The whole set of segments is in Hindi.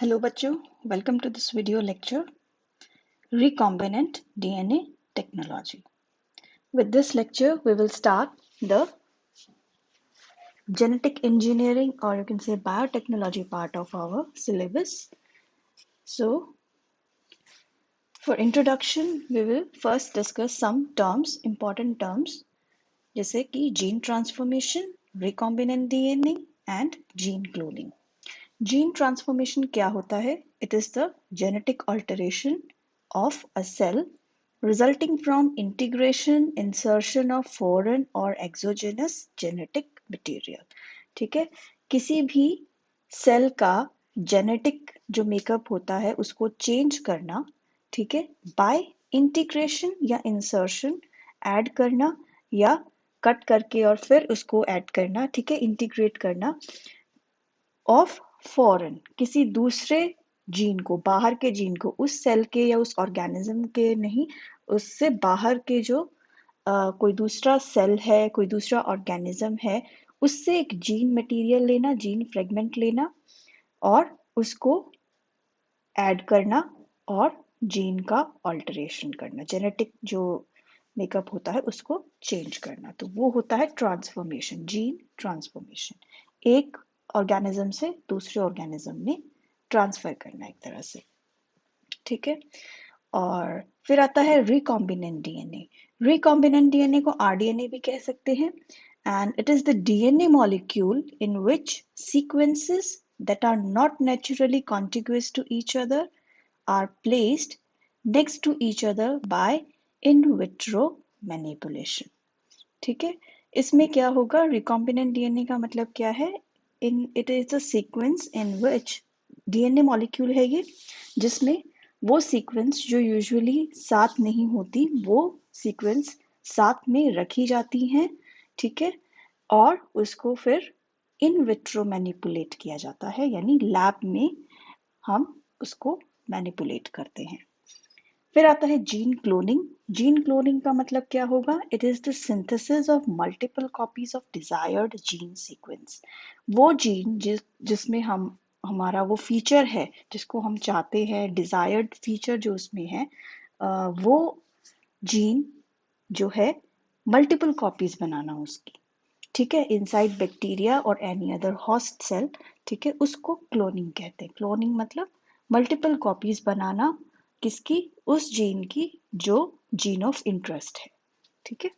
Hello बच्चों, welcome to this video lecture Recombinant DNA Technology. With this lecture, we will start the genetic engineering or you can say biotechnology part of our syllabus. So, for introduction, we will first discuss some terms, important terms, जैसे कि gene transformation, recombinant DNA and gene cloning. Gene transformation क्या होता है? It is the genetic alteration of a cell resulting from integration, insertion of foreign or exogenous genetic material. ठीक है, किसी भी सेल का जेनेटिक जो मेकअप होता है उसको चेंज करना, ठीक है, बाय इंटीग्रेशन या इंसर्शन, ऐड करना या कट करके और फिर उसको ऐड करना, ठीक है, इंटीग्रेट करना ऑफ फॉरेन किसी दूसरे जीन को, बाहर के जीन को, उस सेल के या उस ऑर्गेनिज्म के नहीं, उससे बाहर के जो कोई दूसरा सेल है, कोई दूसरा ऑर्गेनिज्म है, उससे एक जीन मटेरियल लेना, जीन फ्रेगमेंट लेना और उसको ऐड करना और जीन का ऑल्टरेशन करना, जेनेटिक जो मेकअप होता है उसको चेंज करना, तो वो होता है ट्रांसफॉर्मेशन, जीन ट्रांसफॉर्मेशन, एक ऑर्गेनिज्म से दूसरे ऑर्गेनिज्म में ट्रांसफर करना एक तरह से, ठीक है। और फिर आता है रिकॉम्बिनेंट डीएनए। रिकॉम्बिनेंट डीएनए को आरडीएनए भी कह सकते हैं, and it is the DNA molecule in which sequences that are not naturally contiguous to each other are placed next to each other by in vitro manipulation. ठीक है, इसमें क्या होगा? रिकॉम्बिनेंट डीएनए का मतलब क्या है? In it is a sequence in which DNA molecule है ये, जिसमें वो सीक्वेंस जो यूजुअली साथ नहीं होती वो सीक्वेंस साथ में रखी जाती हैं, ठीक है, और उसको फिर इन विट्रो मैनिपुलेट किया जाता है, यानी लैब में हम उसको मैनिपुलेट करते हैं। फिर आता है जीन क्लोनिंग। जीन क्लोनिंग का मतलब क्या होगा? It is the synthesis of multiple copies of desired gene sequence. वो जीन जिसमें हमारा वो फीचर है जिसको हम चाहते हैं, डिजायर्ड फीचर जो उसमें है, वो जीन जो है मल्टीपल कॉपीज बनाना उसकी, ठीक है, इनसाइड बैक्टीरिया और एनी अदर होस्ट सेल, ठीक है, उसको क्लोनिंग कहते हैं। क्लोनिंग मतलब मल्टीपल कॉपीज बनाना, किसकी? उस जीन की जो जीन ऑफ इंटरेस्ट है, ठीक है।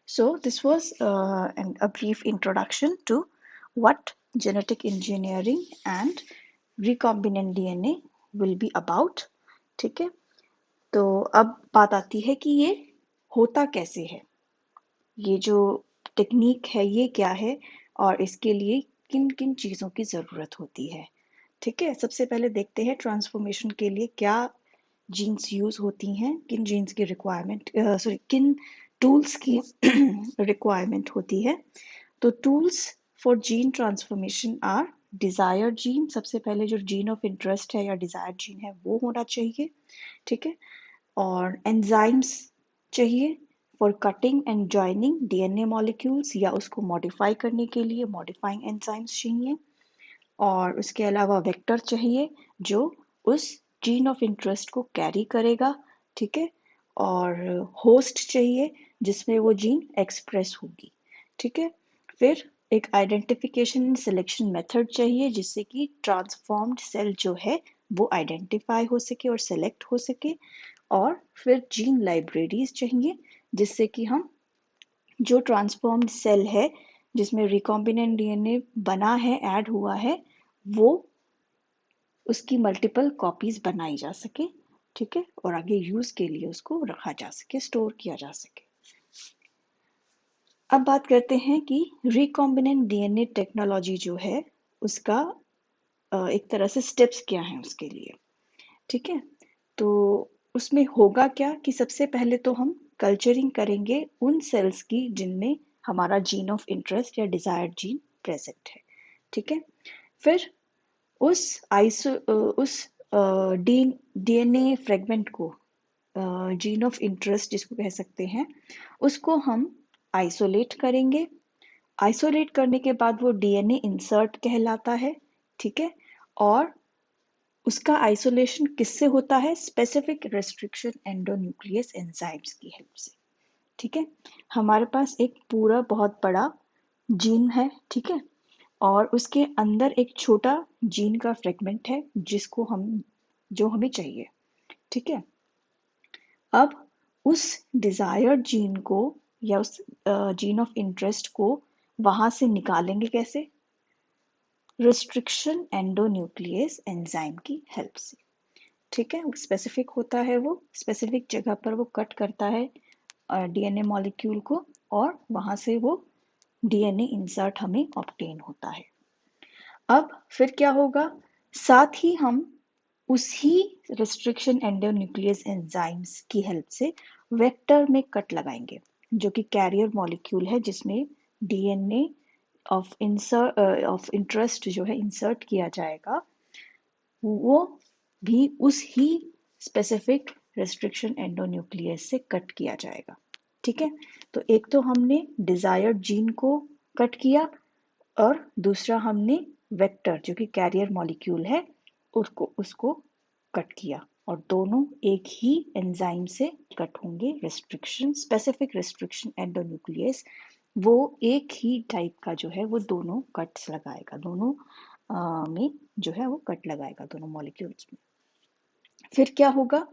So this was a brief introduction to what genetic engineering and recombinant DNA will be about, ठीक है। तो अब बात आती है कि ये होता कैसे है, ये जो टेक्निक है ये क्या है और इसके लिए किन किन चीज़ों की ज़रूरत होती है, ठीक है। सबसे पहले देखते हैं ट्रांसफॉर्मेशन के लिए क्या जीन्स यूज़ होती हैं, किन जीन्स की रिक्वायरमेंट, सॉरी, किन टूल्स की रिक्वायरमेंट होती है। तो tools for gene transformation are desired gene, सबसे पहले जो जीन ऑफ इंटरेस्ट है या डिजायर्ड जीन है वो होना चाहिए, ठीक है। और एंजाइम्स चाहिए for cutting and joining DNA molecules, या उसको मॉडिफाई करने के लिए मॉडिफाइंग एंजाइम्स चाहिए। और उसके अलावा वेक्टर चाहिए जो उस जीन ऑफ इंटरेस्ट को कैरी करेगा, ठीक है। और होस्ट चाहिए जिसमें वो जीन एक्सप्रेस होगी, ठीक है। फिर एक आइडेंटिफिकेशन एंड सिलेक्शन मेथड चाहिए जिससे कि ट्रांसफॉर्म्ड सेल जो है वो आइडेंटिफाई हो सके और सेलेक्ट हो सके। और फिर जीन लाइब्रेरीज चाहिए जिससे कि हम जो ट्रांसफॉर्म्ड सेल है जिसमें रिकॉम्बिनेंट डीएनए बना है, ऐड हुआ है, वो उसकी मल्टीपल कॉपीज बनाई जा सके, ठीक है, और आगे यूज के लिए उसको रखा जा सके, स्टोर किया जा सके। अब बात करते हैं कि रिकॉम्बिनेंट डीएनए टेक्नोलॉजी जो है उसका एक तरह से स्टेप्स क्या हैं उसके लिए, ठीक है। तो उसमें होगा क्या कि सबसे पहले तो हम कल्चरिंग करेंगे उन सेल्स की जिनमें हमारा जीन ऑफ इंटरेस्ट या डिजायर्ड जीन प्रेजेंट है, ठीक है। फिर उस डीएनए फ्रेगमेंट को, जीन ऑफ इंटरेस्ट जिसको कह सकते हैं, उसको हम आइसोलेट करेंगे। आइसोलेट करने के बाद वो डीएनए इंसर्ट कहलाता है, ठीक है। और उसका आइसोलेशन किससे होता है? स्पेसिफिक रेस्ट्रिक्शन एंडोन्यूक्लियस एंजाइम्स की हेल्प से। ठीक है, हमारे पास एक पूरा बहुत बड़ा जीन है, ठीक है, और उसके अंदर एक छोटा जीन का फ्रेगमेंट है जिसको हम जो हमें चाहिए, ठीक है। अब उस डिजायर्ड जीन को या उस जीन ऑफ इंटरेस्ट को वहां से निकालेंगे कैसे? रिस्ट्रिक्शन एंडोन्यूक्लियस एंजाइम की हेल्प से, ठीक है। स्पेसिफिक होता है, वो स्पेसिफिक जगह पर वो कट करता है डीएनए मॉलिक्यूल को, और वहां से वो डीएनए इंसर्ट हमें ऑब्टेन होता है। अब फिर क्या होगा? साथ ही हम उसी रिस्ट्रिक्शन एंडोन्यूक्लियस एंजाइम्स की हेल्प से वेक्टर में कट लगाएंगे, जो कि कैरियर मॉलिक्यूल है जिसमें डीएनए ऑफ इंटरेस्ट जो है इंसर्ट किया जाएगा, वो भी उस ही स्पेसिफिक रिस्ट्रिक्शन एंडोन्यूक्लियस से कट किया जाएगा, ठीक है। तो एक तो हमने डिजायर्ड जीन को कट किया, और दूसरा हमने वेक्टर जो कि कैरियर मॉलिक्यूल है उसको उसको कट किया, और दोनों एक ही एंजाइम से कट होंगे। रिस्ट्रिक्शन स्पेसिफिक रिस्ट्रिक्शन एंडोन्यूक्लियस वो एक ही टाइप का जो है वो दोनों कट्स लगाएगा, दोनों में जो है वो कट लगाएगा दोनों मॉलिक्यूल्स में। फिर क्या होगा?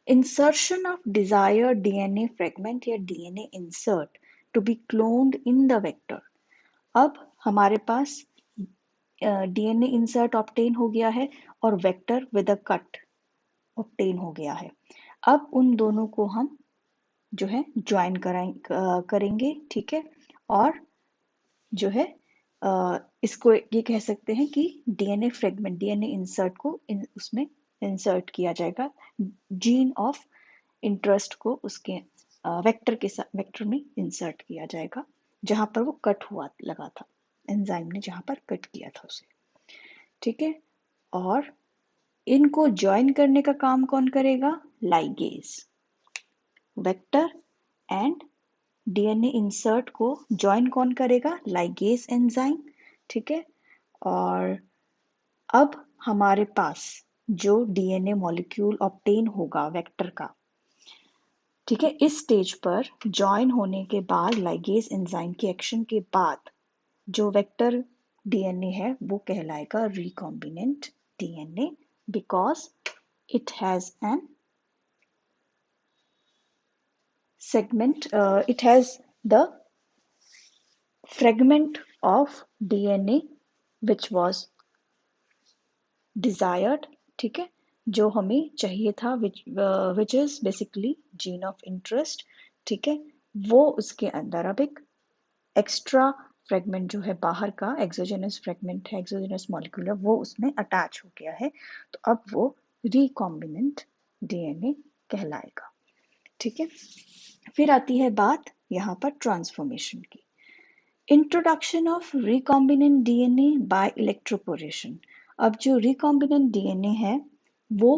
Insertion of desired DNA fragment या DNA insert to be cloned in the vector. अब हमारे पास डीएनए इंसर्ट ऑब्टेन हो गया है और vector with a cut obtain हो गया है। अब उन दोनों को हम जो है ज्वाइन करेंगे, ठीक है। और जो है इसको ये कह सकते हैं कि डीएनए फ्रेगमेंट डीएनए इंसर्ट को उसमें इंसर्ट किया जाएगा, जीन ऑफ इंटरेस्ट को उसके वेक्टर के साथ वेक्टर में इंसर्ट किया जाएगा, जहां पर वो कट हुआ लगा था, एंजाइम ने जहां पर कट किया था उसे, ठीक है। और इनको ज्वाइन करने का काम कौन करेगा? Ligase. Vector and DNA insert को ज्वाइन कौन करेगा? लाइगेज एंजाइम, ठीक है। और अब हमारे पास जो डीएनए मॉलिक्यूल ऑब्टेन होगा वेक्टर का, ठीक है, इस स्टेज पर ज्वाइन होने के बाद लाइगेज एंजाइम के एक्शन के बाद जो वेक्टर डीएनए है वो कहलाएगा recombinant DNA, because it has an it has the fragment of DNA which was desired, ठीक है, जो हमें चाहिए था, which is basically gene of interest, ठीक है। वो उसके अंदर अब एक एक्स्ट्रा फ्रेगमेंट जो है बाहर का एक्सोजेनस फ्रेगमेंट है, एक्सोजेनस मॉलिक्यूल है, वो उसमें अटैच हो गया है, तो अब वो रिकॉम्बिनेंट डीएनए कहलाएगा, ठीक है। फिर आती है बात यहाँ पर ट्रांसफॉर्मेशन की। Introduction of recombinant DNA by electroporation. अब जो रिकॉम्बिनेंट डीएनए है वो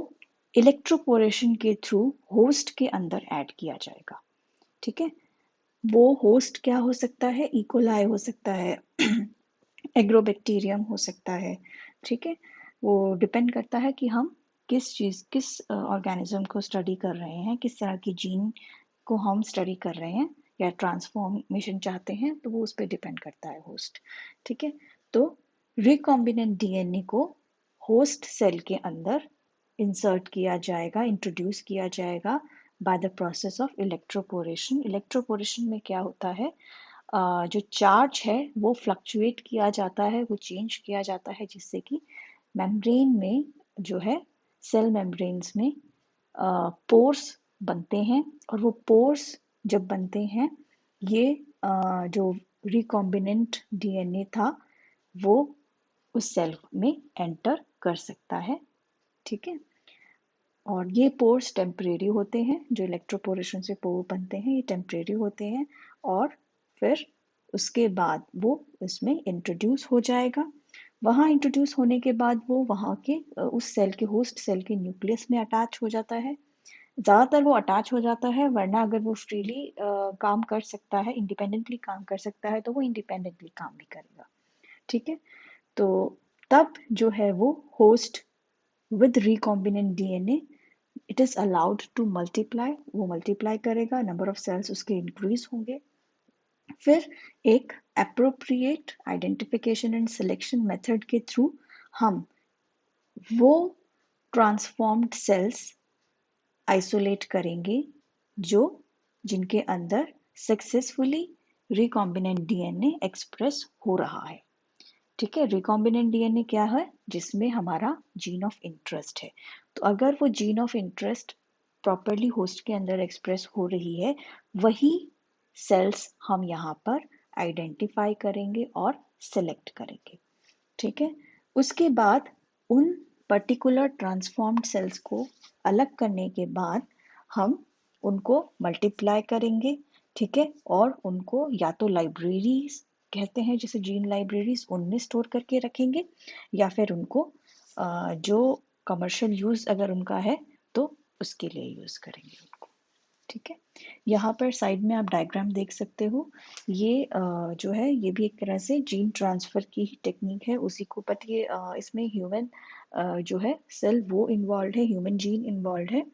इलेक्ट्रोपोरेशन के थ्रू होस्ट के अंदर ऐड किया जाएगा, ठीक है। वो होस्ट क्या हो सकता है? इकोलाई हो सकता है, एग्रोबैक्टीरियम हो सकता है, ठीक है। वो डिपेंड करता है कि हम किस ऑर्गेनिज्म को स्टडी कर रहे हैं, किस तरह की जीन को हम स्टडी कर रहे हैं या ट्रांसफॉर्मेशन चाहते हैं, तो वो उस पर डिपेंड करता है होस्ट, ठीक है। तो रिकॉम्बिनेंट डीएनए को होस्ट सेल के अंदर इंसर्ट किया जाएगा, इंट्रोड्यूस किया जाएगा by the process of electroporation. Electroporation में क्या होता है? जो चार्ज है वो फ्लक्चुएट किया जाता है, वो चेंज किया जाता है, जिससे कि मेम्ब्रेन में जो है सेल मेम्ब्रेन्स में पोर्स बनते हैं, और वो पोर्स जब बनते हैं ये जो रिकॉम्बिनेंट डीएनए था वो उस सेल में एंटर कर सकता है, ठीक है। और ये पोर्स टेम्परेरी होते हैं, जो इलेक्ट्रोपोरेशन से पोर बनते हैं ये टेम्परेरी होते हैं, और फिर उसके बाद वो इसमें इंट्रोड्यूस हो जाएगा। वहाँ इंट्रोड्यूस होने के बाद वो वहाँ के उस सेल के होस्ट सेल के न्यूक्लियस में अटैच हो जाता है। ज़्यादातर वो अटैच हो जाता है, वरना अगर वो फ्रीली काम कर सकता है, इंडिपेंडेंटली काम कर सकता है, तो वो इंडिपेंडेंटली काम भी करेगा, ठीक है। तो तब जो है वो host with recombinant DNA it is allowed to multiply, वो मल्टीप्लाई करेगा, नंबर ऑफ सेल्स उसके इंक्रीज होंगे। फिर एक appropriate identification and selection method के थ्रू हम वो ट्रांसफॉर्म्ड सेल्स आइसोलेट करेंगे जो जिनके अंदर सक्सेसफुली रिकॉम्बिनेंट डीएनए एक्सप्रेस हो रहा है। ठीक है, रिकॉम्बिनेंट डीएनए क्या है? जिसमें हमारा जीन ऑफ इंटरेस्ट है। तो अगर वो gene of interest properly host के अंदर एक्सप्रेस हो रही है, वही सेल्स हम यहाँ पर आइडेंटिफाई करेंगे और सिलेक्ट करेंगे। ठीक है, उसके बाद उन पर्टिकुलर ट्रांसफॉर्म्ड सेल्स को अलग करने के बाद हम उनको मल्टीप्लाई करेंगे। ठीक है, और उनको या तो लाइब्रेरीज कहते हैं जैसे जीन लाइब्रेरीज, उनमें स्टोर करके रखेंगे, या फिर उनको जो कमर्शियल यूज अगर उनका है तो उसके लिए यूज करेंगे उनको। ठीक है, यहाँ पर साइड में आप डायग्राम देख सकते हो। ये जो है ये भी एक तरह से जीन ट्रांसफर की ही टेक्निक है, उसी को बट ये इसमें ह्यूमन जो है सेल वो इन्वॉल्व है, ह्यूमन जीन इन्वॉल्व है।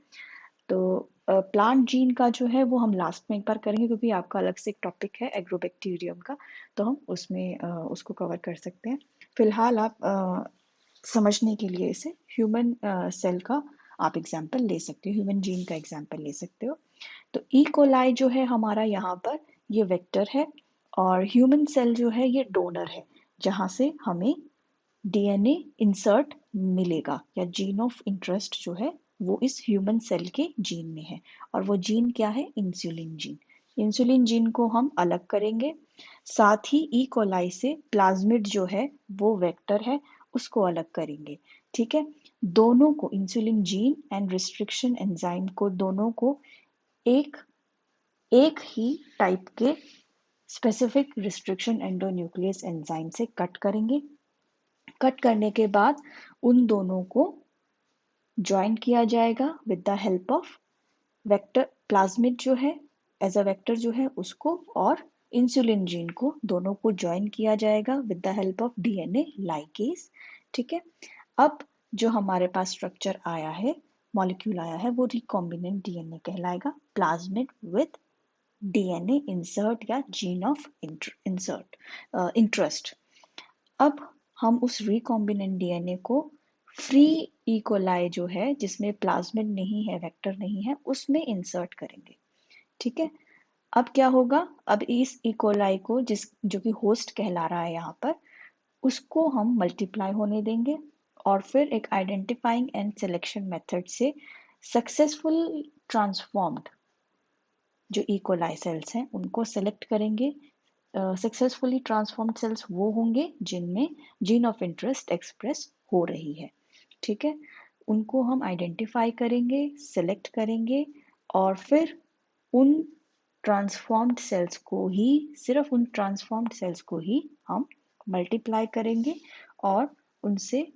तो प्लांट जीन का जो है वो हम लास्ट में एक बार करेंगे, क्योंकि आपका अलग से एक टॉपिक है एग्रोबैक्टीरियम का, तो हम उसमें उसको कवर कर सकते हैं। फिलहाल आप समझने के लिए इसे ह्यूमन सेल का आप एग्जाम्पल ले सकते हो, ह्यूमन जीन का एग्जाम्पल ले सकते हो। तो ई कोलाई जो है हमारा यहाँ पर ये वेक्टर है, और ह्यूमन सेल जो है ये डोनर है, जहाँ से हमें डीएनए इंसर्ट मिलेगा, या जीन ऑफ इंटरेस्ट जो है वो इस ह्यूमन सेल के जीन में है। और वो जीन क्या है? Insulin gene. इंसुलिन जीन को हम अलग करेंगे, साथ ही ई कोलाई से प्लाज्मिड जो है वो वेक्टर है, उसको अलग करेंगे। ठीक है, दोनों को insulin gene and restriction enzyme को दोनों को एक एक ही टाइप के स्पेसिफिक रिस्ट्रिक्शन एंडोन्यूक्लियस एंजाइम से कट करेंगे। कट करने के बाद उन दोनों को ज्वाइन किया जाएगा with the help of vector plasmid जो है एज अ वेक्टर जो है उसको, और इंसुलिन जीन को दोनों को ज्वाइन किया जाएगा with the help of DNA ligase. ठीक है, अब जो हमारे पास स्ट्रक्चर आया है, मॉलिक्यूल आया है, वो रिकॉम्बिनेंट डीएनए कहलाएगा, प्लाज्मिड विद डीएनए इंसर्ट या जीन ऑफ इंसर्ट इंटरेस्ट। अब हम उस रिकॉम्बिनेंट डीएनए को फ्री ई कोलाई जो है जिसमें प्लाज्मिड नहीं है, वेक्टर नहीं है, उसमें इंसर्ट करेंगे। ठीक है, अब क्या होगा? अब इस ई कोलाई को जिस जो कि होस्ट कहला रहा है यहाँ पर, उसको हम मल्टीप्लाई होने देंगे, और फिर एक आइडेंटिफाइंग एंड सिलेक्शन मेथड से सक्सेसफुल ट्रांसफॉर्म्ड जो ई कोलाई सेल्स हैं उनको सेलेक्ट करेंगे। सक्सेसफुली ट्रांसफॉर्म्ड सेल्स वो होंगे जिनमें जीन ऑफ इंटरेस्ट एक्सप्रेस हो रही है। ठीक है, उनको हम आइडेंटिफाई करेंगे, सेलेक्ट करेंगे, और फिर उन ट्रांसफॉर्म्ड सेल्स को ही, सिर्फ उन ट्रांसफॉर्म्ड सेल्स को ही हम मल्टीप्लाई करेंगे, और उनसे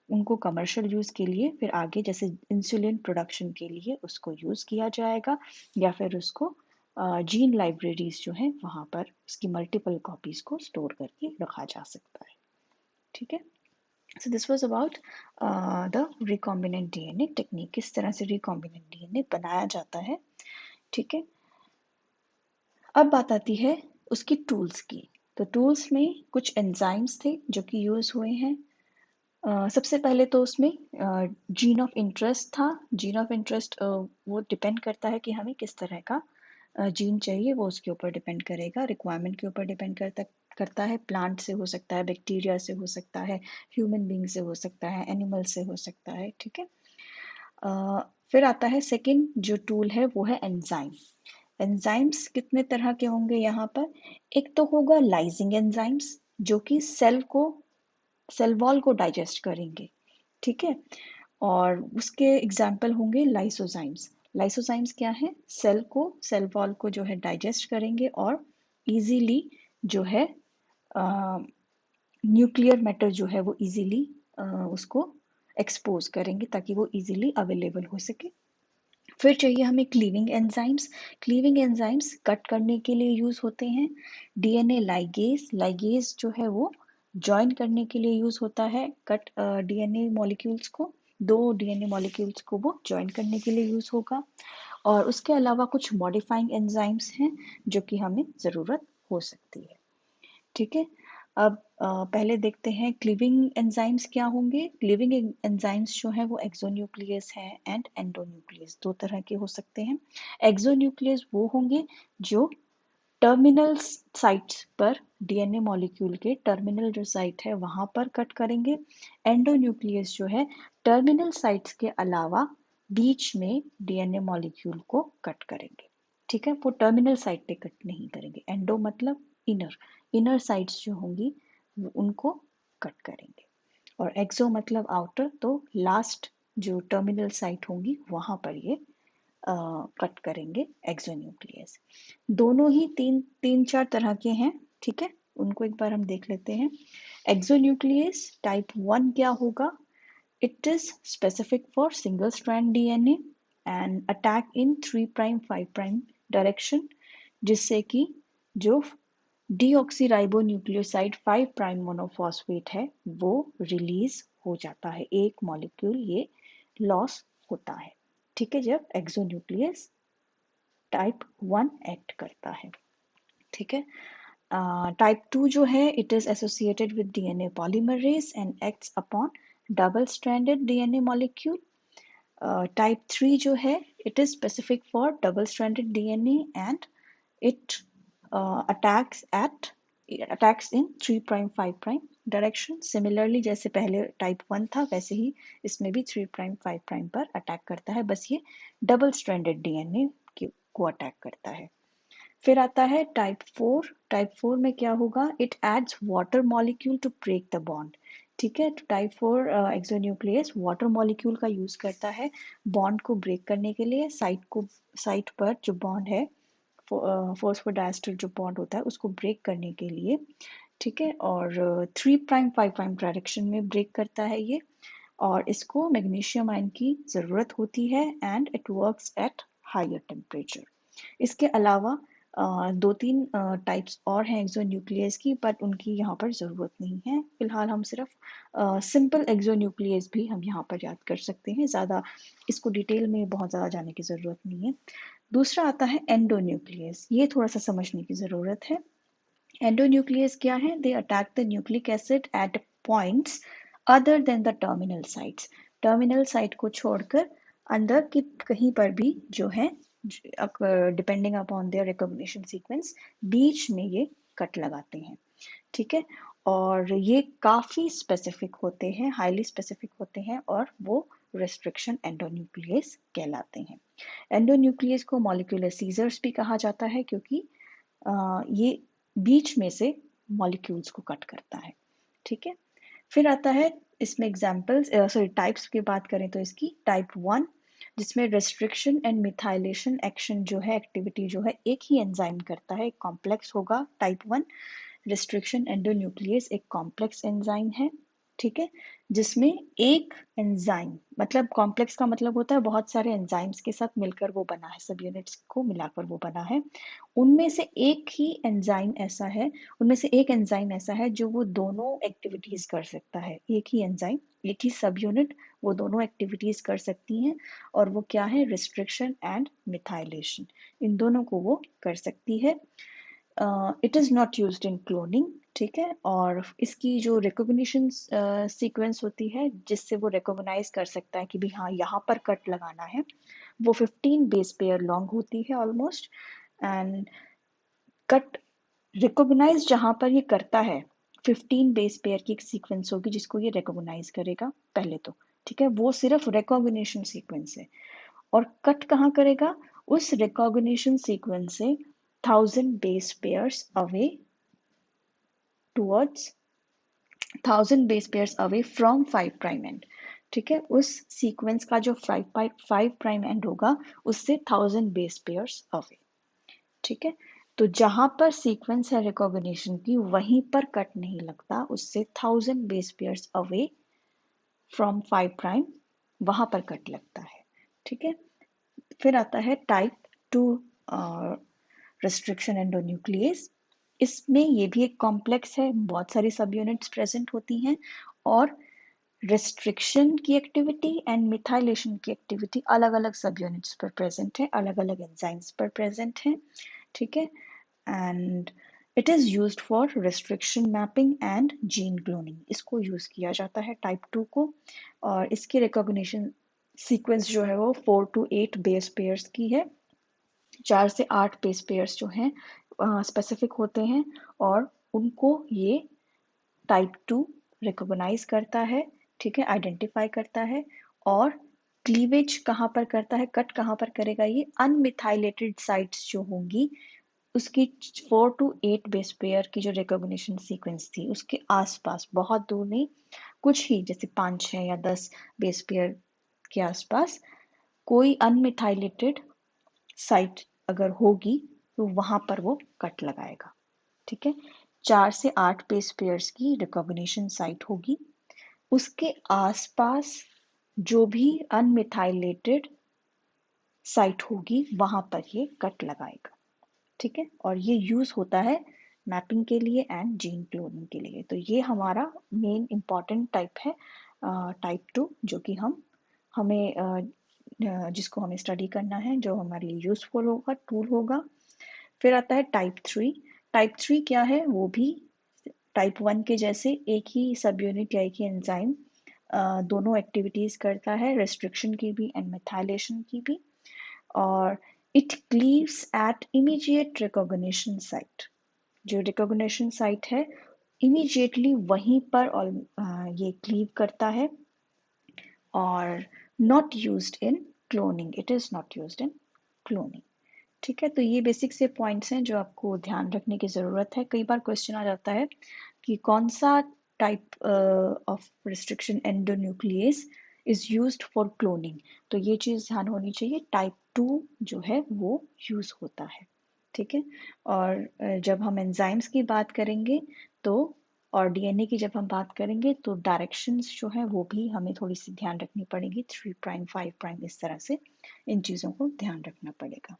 उनको कमर्शियल यूज के लिए फिर आगे जैसे इंसुलिन प्रोडक्शन के लिए उसको यूज किया जाएगा, या फिर उसको जीन लाइब्रेरीज जो है वहां पर उसकी मल्टीपल कॉपीज को स्टोर करके रखा जा सकता है। ठीक है, so this was about the recombinant DNA technique, किस तरह से रिकॉम्बिनेंट डीएनए बनाया जाता है। ठीक है, अब बात आती है उसकी टूल्स की। तो टूल्स में कुछ एंजाइम्स थे जो कि यूज हुए हैं। सबसे पहले तो उसमें जीन ऑफ इंटरेस्ट था। जीन ऑफ इंटरेस्ट वो डिपेंड करता है कि हमें किस तरह का जीन चाहिए, वो उसके ऊपर डिपेंड करेगा, रिक्वायरमेंट के ऊपर डिपेंड करता है। प्लांट से हो सकता है, बैक्टीरिया से हो सकता है, ह्यूमन बींग से हो सकता है, एनिमल से हो सकता है। ठीक है, फिर आता है सेकंड जो टूल है वो है एंजाइम। एंजाइम्स कितने तरह के होंगे यहाँ पर? एक तो होगा लाइजिंग एंजाइम्स जो कि सेल वॉल को डाइजेस्ट करेंगे। ठीक है, और उसके एग्जाम्पल होंगे लाइसोजाइम्स। लाइसोजाइम्स क्या है? सेल वॉल को जो है डाइजेस्ट करेंगे, और इजीली जो है न्यूक्लियर मैटर जो है वो इजीली उसको एक्सपोज करेंगे ताकि वो इजीली अवेलेबल हो सके। फिर चाहिए हमें cleaving enzymes. Cleaving enzymes cut करने के लिए यूज होते हैं। डीएनए लाइगेज, लाइगेज जो है वो जॉइन करने के लिए यूज होता है कट डीएनए मॉलिक्यूल्स को। दो डीएनए मॉलिक्यूल्स को वो ज्वाइन करने के लिए यूज होगा। और उसके अलावा कुछ मॉडिफाइंग एंजाइम्स हैं जो कि हमें ज़रूरत हो सकती है। ठीक है, अब पहले देखते हैं क्लीविंग एंजाइम्स क्या होंगे। क्लीविंग एंजाइम्स जो है वो एक्सोन्यूक्लियस है एंड एंडोन्यूक्लियस, दो तरह के हो सकते हैं। एक्सोन्यूक्लियस वो होंगे जो टर्मिनल साइट्स पर, डीएनए मॉलिक्यूल के टर्मिनल जो साइट है वहां पर कट करेंगे। एंडोन्यूक्लियस जो है टर्मिनल साइट्स के अलावा बीच में डीएनए मॉलिक्यूल को कट करेंगे। ठीक है, वो टर्मिनल साइट पे कट नहीं करेंगे। एंडो मतलब इनर, इनर साइट्स जो होंगी उनको कट करेंगे। और एक्सो मतलब आउटर, तो लास्ट जो टर्मिनल साइट होंगी वहां पर ये कट करेंगे एक्सोन्यूक्लियस। दोनों ही तीन तीन चार तरह के हैं। ठीक है, उनको एक बार हम देख लेते हैं। एक्सोन्यूक्लियस टाइप 1 क्या होगा? It is specific for single strand DNA and attack in 3' 5' direction, जिससे कि जो डीऑक्सीराइबोन्यूक्लियोसाइड 5' मोनोफॉस्फेट है वो रिलीज हो जाता है, एक मॉलिक्यूल ये लॉस होता है। ठीक है, जब एक्सोन्यूक्लियस टाइप 1 एक्ट करता है। ठीक है, टाइप 2 जो है it is associated with DNA polymerase and acts upon double stranded DNA molecule. Type 3 जो है it is specific for double stranded DNA and it attacks in 3' 5' direction. Similarly जैसे पहले टाइप 1 था वैसे ही इसमें भी 3' 5' पर अटैक करता है, बस ये डबल स्ट्रैंडेड डीएनए को अटैक करता है। फिर आता है टाइप 4। टाइप 4 में क्या होगा? It adds water molecule to break the bond. ठीक है, तो टाइप 4 एक्सोन्यूक्लियस वाटर मॉलिक्यूल का यूज करता है बॉन्ड को ब्रेक करने के लिए। साइट पर जो बॉन्ड है, फॉस्फोडाइस्टर जो बॉन्ड होता है उसको ब्रेक करने के लिए। ठीक है, और 3' 5' डायरेक्शन में ब्रेक करता है ये, और इसको मैग्नीशियम आयन की ज़रूरत होती है and it works at higher temperature. इसके अलावा दो तीन टाइप्स और हैं एक्सोन्यूक्लियस की, बट उनकी यहाँ पर ज़रूरत नहीं है। फिलहाल हम सिर्फ सिंपल एक्सोन्यूक्लियस भी हम यहाँ पर याद कर सकते हैं, ज़्यादा इसको डिटेल में बहुत ज़्यादा जाने की ज़रूरत नहीं है। दूसरा आता है एंडोन्यूक्लियस, ये थोड़ा सा समझने की ज़रूरत है। एंडोन्यूक्लियस क्या है? They attack the nucleic acid at points other than the terminal sites. Terminal site को छोड़कर अंदर की कहीं पर भी जो है, depending upon their recognition sequence, बीच में ये कट लगाते हैं। ठीक है, और ये काफी स्पेसिफिक होते हैं, हाईली स्पेसिफिक होते हैं, और वो रेस्ट्रिक्शन एंडोन्यूक्लियस कहलाते हैं। एंडोन्यूक्लियस को मॉलिक्यूलर सीजर्स भी कहा जाता है क्योंकि ये बीच में से मॉलिक्यूल्स को कट करता है। ठीक है, फिर आता है इसमें एग्जाम्पल्स, सॉरी टाइप्स की बात करें तो इसकी टाइप 1 जिसमें रेस्ट्रिक्शन एंड मिथाइलेशन एक्शन जो है, एक्टिविटी जो है एक ही एंजाइम करता है, कॉम्प्लेक्स होगा टाइप 1। रेस्ट्रिक्शन एंडोन्यूक्लियस एक कॉम्प्लेक्स एंजाइम है। ठीक है, जिसमें एक एंजाइम, मतलब कॉम्प्लेक्स का मतलब होता है बहुत सारे एंजाइम्स के साथ मिलकर वो बना है, सब यूनिट्स को मिलाकर वो बना है। उनमें से एक ही एंजाइम ऐसा है, उनमें से एक एंजाइम ऐसा है जो वो दोनों एक्टिविटीज कर सकता है। एक ही एंजाइम, एक ही सब यूनिट वो दोनों एक्टिविटीज कर सकती हैं, और वो क्या है? रिस्ट्रिक्शन एंड मिथाइलेशन, इन दोनों को वो कर सकती है। It is not used in cloning. ठीक है, और इसकी जो रिकॉग्निशन सीक्वेंस होती है जिससे वो रिकॉग्नाइज कर सकता है कि भी हाँ यहाँ पर कट लगाना है, वो 15 बेस पेयर लॉन्ग होती है ऑलमोस्ट। एंड कट रिकॉग्नाइज जहाँ पर ये करता है 15 बेस पेयर की एक सीक्वेंस होगी जिसको ये रिकॉग्नाइज करेगा पहले तो। ठीक है, वो सिर्फ रिकॉग्निशन सीक्वेंस है। और कट कहाँ करेगा? उस रिकॉग्निशन सीक्वेंस से 1000 base pairs away towards 1000 base pairs away from 5' and. ठीक है, उस सीक्वेंस का जो 5' एंड होगा उससे 1000 बेस पेयर्स अवे। ठीक है, तो जहां पर सीक्वेंस है रिकॉग्निशन की वहीं पर कट नहीं लगता, उससे 1000 बेस पेयर्स अवे फ्रॉम 5' वहां पर कट लगता है। ठीक है, फिर आता है टाइप 2 रेस्ट्रिक्शन एंडोन्यूक्लियस। इसमें ये भी एक कॉम्प्लेक्स है, बहुत सारी सब यूनिट्स प्रेजेंट होती हैं, और रिस्ट्रिक्शन की एक्टिविटी एंड मिथाइलेशन की एक्टिविटी अलग अलग सब यूनिट्स पर प्रेजेंट है, अलग अलग एंजाइम्स पर प्रेजेंट है, ठीक है। And it is used for restriction mapping and gene cloning, इसको यूज किया जाता है टाइप 2 को। और इसकी रिकॉग्निशन सीक्वेंस जो है वो 4 to 8 बेस पेयर्स की है। 4 से 8 बेस पेयर्स जो हैं स्पेसिफिक होते हैं और उनको ये टाइप 2 रिकॉग्नाइज करता है, ठीक है, आइडेंटिफाई करता है। और क्लीवेज कहाँ पर करता है, कट कहाँ पर करेगा, ये अनमिथाइलेटेड साइट्स जो होंगी उसकी 4 to 8 बेस पेयर की जो रिकॉग्निशन सीक्वेंस थी उसके आसपास, बहुत दूर नहीं, कुछ ही जैसे 5-6 या 10 बेस पेयर के आसपास कोई अनमिथाइलेटेड साइट अगर होगी तो वहां पर वो कट लगाएगा, ठीक है। 4 से 8 बेस पेयर्स की रिकॉग्निशन साइट होगी, उसके आसपास जो भी अनमिथाइलेटेड साइट होगी वहां पर ये कट लगाएगा, ठीक है। और ये यूज होता है मैपिंग के लिए एंड जीन क्लोनिंग के लिए। तो ये हमारा मेन इम्पॉर्टेंट टाइप है, टाइप 2, जो कि हमें जिसको हमें स्टडी करना है, जो हमारे लिए यूजफुल होगा, टूल होगा। फिर आता है टाइप 3। टाइप 3 क्या है, वो भी टाइप 1 के जैसे एक ही सब यूनिट या एक ही एंजाइम दोनों एक्टिविटीज करता है, रेस्ट्रिक्शन की भी एंड मेथाइलेशन की भी। और it cleaves at immediate recognition site, जो रिकॉग्निशन साइट है इमीडिएटली वहीं पर और ये क्लीव करता है। और not used in cloning, it is not used in cloning, ठीक है। तो ये बेसिक से पॉइंट्स हैं जो आपको ध्यान रखने की ज़रूरत है। कई बार क्वेश्चन आ जाता है कि कौन सा type of restriction endonuclease is used for cloning, तो ये चीज़ ध्यान होनी चाहिए, टाइप 2 जो है वो यूज़ होता है, ठीक है। और जब हम एंजाइम्स की बात करेंगे तो और डीएनए की जब हम बात करेंगे तो डायरेक्शंस जो है वो भी हमें थोड़ी सी ध्यान रखनी पड़ेगी, 3 प्राइम 5 प्राइम, इस तरह से इन चीज़ों को ध्यान रखना पड़ेगा।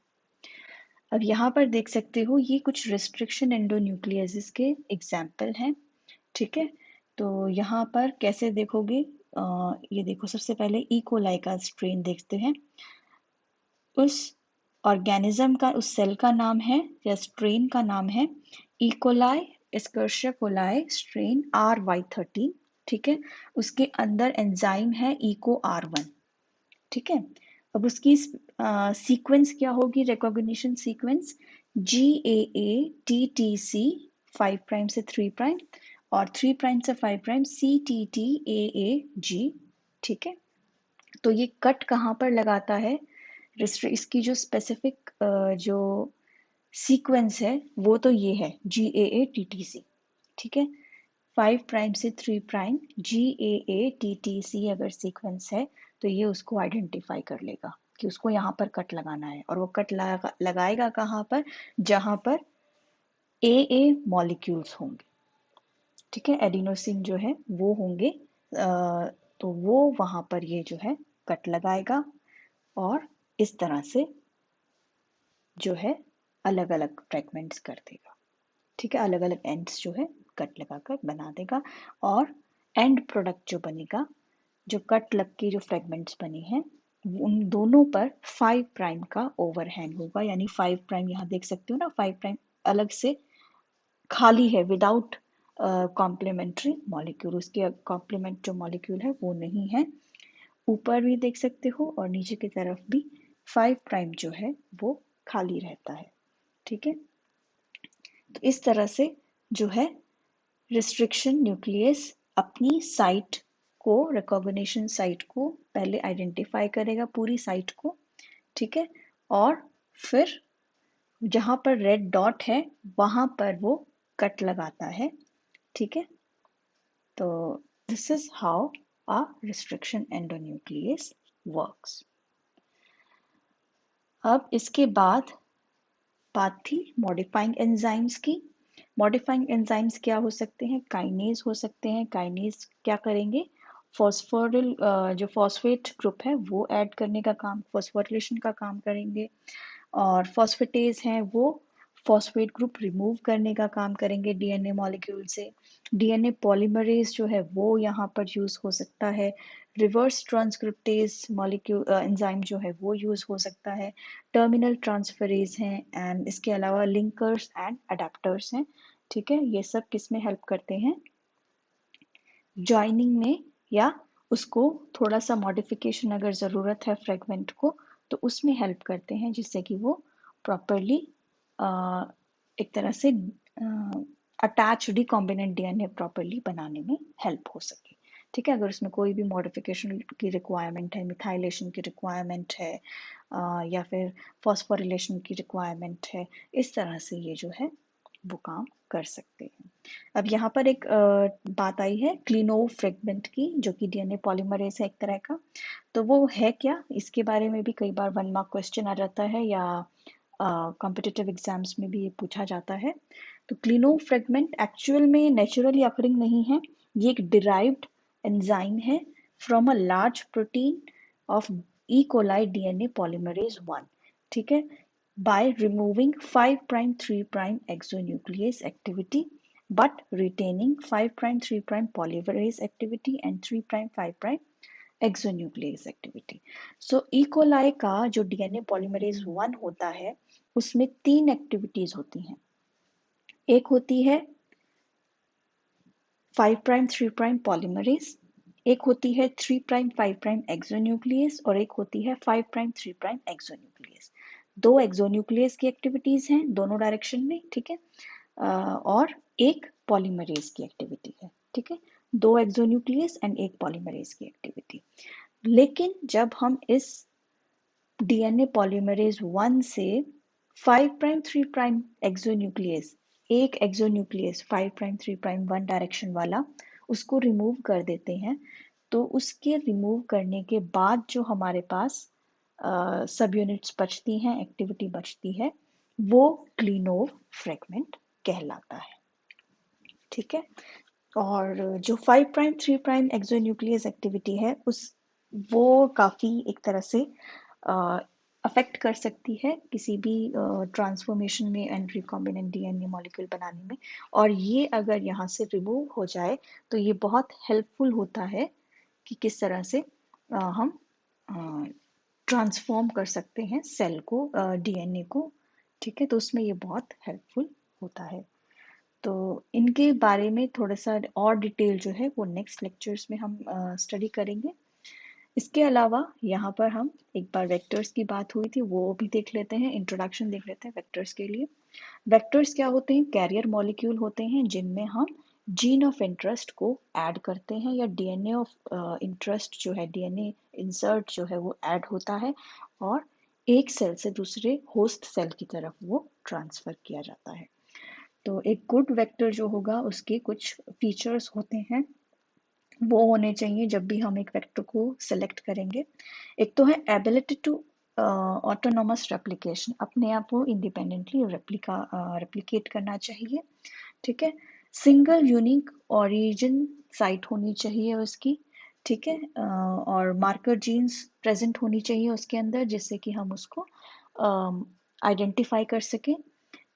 अब यहाँ पर देख सकते हो ये कुछ रिस्ट्रिक्शन एंडोन्यूक्लियसिस के एग्जाम्पल हैं, ठीक है। तो यहाँ पर कैसे देखोगे, ये देखो, सबसे पहले ई कोलाई का स्ट्रेन देखते हैं। उस ऑर्गेनिज्म का, उस सेल का नाम है या स्ट्रेन का नाम है E coli escherichia coli strain RY13, ठीक है। उसके अंदर एंजाइम है इको R1, ठीक है। अब उसकी सीक्वेंस क्या होगी, रिकॉग्निशन सीक्वेंस GAA-TTC 5 प्राइम से 3 प्राइम और 3 प्राइम से 5 प्राइम CTTAAG, ठीक है। तो ये कट कहाँ पर लगाता है, इसकी जो स्पेसिफिक जो सीक्वेंस है वो तो ये है GAA-TTC, ठीक है। 5 प्राइम से 3 प्राइम GAA-TTC अगर सीक्वेंस है तो ये उसको आइडेंटिफाई कर लेगा कि उसको यहाँ पर कट लगाना है। और वो कट लगाएगा कहाँ पर, जहाँ पर AA मॉलिक्यूल्स होंगे, ठीक है, एडिनोसिन जो है वो होंगे, तो वो वहाँ पर ये जो है कट लगाएगा और इस तरह से जो है अलग अलग फ्रेगमेंट्स कर देगा, ठीक है। अलग अलग एंड्स जो है कट लगाकर बना देगा और एंड प्रोडक्ट जो बनेगा, जो कट लग के जो फ्रेगमेंट्स बने हैं उन दोनों पर 5 प्राइम का ओवरहैंग होगा। यानी 5 प्राइम यहाँ देख सकते हो ना, 5 प्राइम अलग से खाली है, विदाउट कॉम्प्लीमेंट्री मॉलिक्यूल, उसके कॉम्प्लीमेंट जो मॉलिक्यूल है वो नहीं है। ऊपर भी देख सकते हो और नीचे की तरफ भी 5 प्राइम जो है वो खाली रहता है, ठीक है। तो इस तरह से जो है रिस्ट्रिक्शन न्यूक्लियस अपनी साइट को, रिकॉग्निशन साइट को पहले आइडेंटिफाई करेगा, पूरी साइट को, ठीक है। और फिर जहां पर रेड डॉट है वहां पर वो कट लगाता है, ठीक है। तो this is how a restriction endonuclease works. अब इसके बाद बात थी मॉडिफाइंग एंजाइम्स की। मॉडिफाइंग एंजाइम्स क्या हो सकते हैं, काइनेज हो सकते हैं। काइनेज क्या करेंगे, फॉस्फोरिल जो फॉस्फेट ग्रुप है वो ऐड करने का काम, फॉस्फोरिलेशन का काम करेंगे। और फॉस्फेटेज हैं वो फॉस्फेट ग्रुप रिमूव करने का काम करेंगे डीएनए मॉलिक्यूल से। डीएनए पॉलीमरेज जो है वो यहाँ पर यूज हो सकता है। रिवर्स ट्रांसक्रिप्टेज मॉलिक्यूल एंजाइम जो है वो यूज हो सकता है। टर्मिनल ट्रांसफरेज हैं एंड इसके अलावा लिंकर्स एंड अडेप्टर्स हैं। ठीक है, ये सब किस में हेल्प करते हैं? जॉइनिंग में, या उसको थोड़ा सा मॉडिफिकेशन अगर ज़रूरत है फ्रेगमेंट को तो उसमें हेल्प करते हैं, जिससे कि वो प्रॉपरली एक तरह से अटैच रिकॉम्बिनेंट डीएनए प्रॉपरली बनाने में हेल्प हो सके। ठीक है, अगर उसमें कोई भी मॉडिफिकेशन की रिक्वायरमेंट है, मिथाइलेशन की रिक्वायरमेंट है या फिर फॉस्फोरिलेशन की रिक्वायरमेंट है, इस तरह से ये जो है वो काम कर सकते हैं। अब यहाँ पर एक बात आई है क्लिनोव फ्रेगमेंट की, जो कि डीएनए पॉलीमरेज है एक तरह का। तो वो है क्या, इसके बारे में भी कई बार 1 मार्क क्वेश्चन आ जाता है या कॉम्पिटिटिव एग्जाम्स में भी ये पूछा जाता है। तो क्लिनोव फ्रेगमेंट एक्चुअल में नेचुरली अकरिंग नहीं है, ये एक डिराइव्ड एंजाइम है from a large protein of E coli DNA polymerase 1। ठीक है, by removing 5' 3' exonuclease activity but retaining 5' 3' polymerase activity and 3' 5' exonuclease activity. So E. coli का जो डीएनए पॉलीमरेज 1 होता है उसमें 3 एक्टिविटीज होती हैं। एक होती है 5' 3' पॉलीमरेज, एक होती है 3' 5' एक्सोन्यूक्लियस और एक होती है 5' 3' एक्सोन्यूक्लियस। 2 एक्सोन्यूक्लियस की एक्टिविटीज हैं दोनों डायरेक्शन में। ठीक है, और एक पॉलीमरेज की एक्टिविटी है। ठीक है, 2 एक्सोन्यूक्लियस एंड एक पॉलीमरेज की एक्टिविटी। लेकिन जब हम इस डीएनए पॉलीमरेज 1 से 5' 3' एक्सोन्यूक्लियस, एक एक्सोन्यूक्लियस 5' 3' 1 डायरेक्शन वाला, उसको रिमूव कर देते हैं, तो उसके रिमूव करने के बाद जो हमारे पास सब यूनिट्स बचती हैं, एक्टिविटी बचती है, वो क्लिनोव फ्रेगमेंट कहलाता है। ठीक है, और जो 5' 3' एक्सोन्यूक्लियस एक्टिविटी है वो काफ़ी एक तरह से अफेक्ट कर सकती है किसी भी ट्रांसफॉर्मेशन में एंड रिकॉम्बिनेंट डीएनए मॉलिक्यूल बनाने में। और ये अगर यहाँ से रिमूव हो जाए तो ये बहुत हेल्पफुल होता है कि किस तरह से हम ट्रांसफॉर्म कर सकते हैं सेल को, डीएनए को। ठीक है, तो उसमें ये बहुत हेल्पफुल होता है। तो इनके बारे में थोड़ा सा और डिटेल जो है वो नेक्स्ट लेक्चर्स में हम स्टडी करेंगे। इसके अलावा यहाँ पर हम एक बार वेक्टर्स की बात हुई थी वो भी देख लेते हैं, इंट्रोडक्शन देख लेते हैं वेक्टर्स के लिए। वेक्टर्स क्या होते हैं? कैरियर मॉलिक्यूल होते हैं जिनमें हम जीन ऑफ इंटरेस्ट को ऐड करते हैं, या डीएनए ऑफ इंटरेस्ट जो है, डीएनए इंसर्ट जो है वो ऐड होता है और एक सेल से दूसरे होस्ट सेल की तरफ वो ट्रांसफर किया जाता है। तो एक गुड वेक्टर जो होगा उसके कुछ फीचर्स होते हैं, वो होने चाहिए जब भी हम एक वेक्टर को सिलेक्ट करेंगे। एक तो है एबिलिटी टू ऑटोनोमस रेप्लिकेशन, अपने आप को इंडिपेंडेंटली रेप्लिकेट करना चाहिए। ठीक है, सिंगल यूनिक ओरिजिन साइट होनी चाहिए उसकी। ठीक है, और मार्कर जीन्स प्रेजेंट होनी चाहिए उसके अंदर, जिससे कि हम उसको आइडेंटिफाई कर सकें।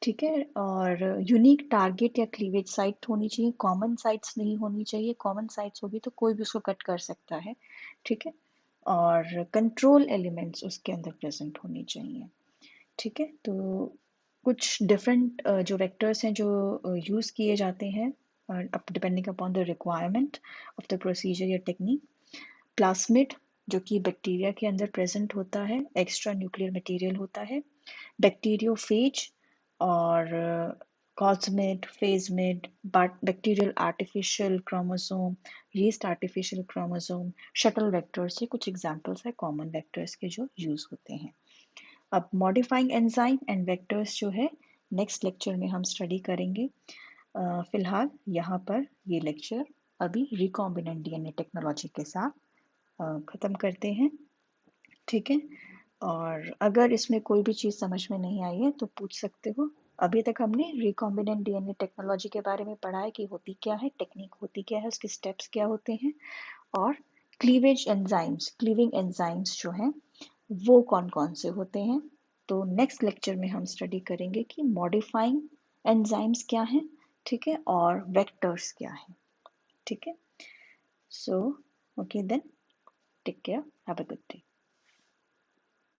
ठीक है, और यूनिक टारगेट या क्लीवेज साइट होनी चाहिए, कॉमन साइट्स नहीं होनी चाहिए। कॉमन साइट्स होगी तो कोई भी उसको कट कर सकता है। ठीक है, और कंट्रोल एलिमेंट्स उसके अंदर प्रेजेंट होने चाहिए। ठीक है, तो कुछ डिफरेंट जो वेक्टर्स हैं जो यूज़ किए जाते हैं depending upon the requirement of the procedure या टेक्निक। प्लास्मिड जो कि बैक्टीरिया के अंदर प्रेजेंट होता है, एक्स्ट्रा न्यूक्लियर मटेरियल होता है। बैक्टीरियोफेज और cosmid, phagemid, bacterial artificial chromosome, yeast artificial chromosome, shuttle vectors, ये कुछ एग्जांपल्स है कॉमन वेक्टर्स के जो यूज होते हैं। अब मॉडिफाइंग एंजाइम एंड वेक्टर्स जो है नेक्स्ट लेक्चर में हम स्टडी करेंगे। फिलहाल यहाँ पर ये लेक्चर अभी रिकॉम्बिनेंट डीएनए टेक्नोलॉजी के साथ ख़त्म करते हैं। ठीक है, और अगर इसमें कोई भी चीज़ समझ में नहीं आई है तो पूछ सकते हो। अभी तक हमने रिकॉम्बिनेंट डीएनए टेक्नोलॉजी के बारे में पढ़ा है कि होती क्या है, टेक्निक होती क्या है, उसके स्टेप्स क्या होते हैं, और क्लीविंग एंजाइम्स जो हैं वो कौन कौन से होते हैं। तो नेक्स्ट लेक्चर में हम स्टडी करेंगे कि मॉडिफाइंग एंजाइम्स क्या हैं, ठीक है, और वेक्टर्स क्या हैं, ठीक है. So okay then, take care, have a good day.